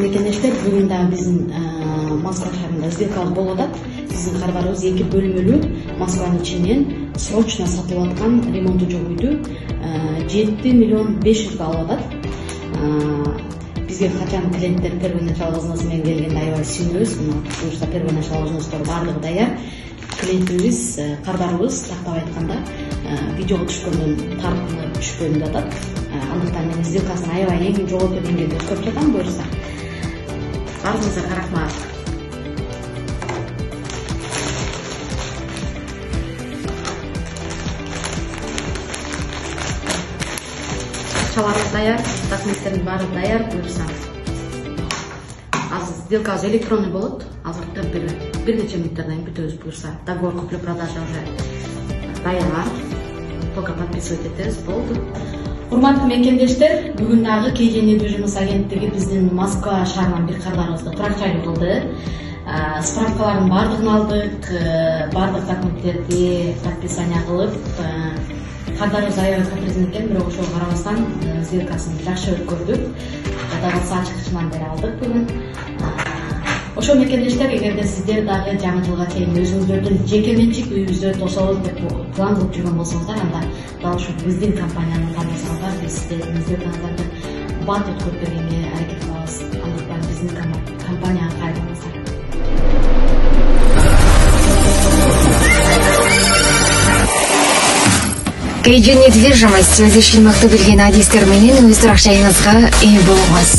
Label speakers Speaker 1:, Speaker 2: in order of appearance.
Speaker 1: мекендештер, бүгүн да биздин Москва шаарында сделка болуп атат. Биздин карбарыбыз 2 бөлмөлүү Москванын ичинен срочно сатылып аткан ремонту жок үйдү 7 миллион 500 алып атат. Бизге качан клиенттер первоначал возносы менен келгенде аябай сүйүнөбүз. Буюрса первоначал возностор баардыгы даяр. Клиентибиз, карбарыбыз тактап айтканда видеого түшкөндөн таркынып түшкөн деп атат. Андыктан мен сделкасын аябай эң жогорку деңгээлде өткөрүп жатам. Буюрса баарыңызга рахмат. Акчаларыбыз даяр, документтердин баары даяр. Буюрса азыр сделка электронный болот. Азыр бир нече мүнөттөрдөн бүтөбүз. Буюрса договор купли-продажа уже даяр. Только подписывать этебиз, болду. Урматтуу мекендештер, бүгүн дагы KG недвижимость агенттиги биздин Москва шаарынан бир карбарыбызды турак жайлы кылды. Справкалардын баардыгын алдык, баардык документтерди подписание кылып, карбарыбыз аябай каприздин экен, бирок ошого карабастан сделкасын жакшы өткөрдүк. Договор ачкычынан бери алдык бүгүн. Ошо мекендештер, эгерде сиздер дагы жаңы жылга чейин өзүңүздөрдүн жеке менчик үйүңүздө тособуз деп план кылып жүргөн болсоңуздар, анда дал ушул биздин компанияны тандасаңыздар, биз сиздердин сделкаңыздарды бат өткөрүп бергенге аракет кылабыз. Андыктан биздин компанияга кайрылыңыздар.
Speaker 2: KG недвижимость өз ишин мыкты билген адистер менен өз турак жайыңызга ээ болуңуз.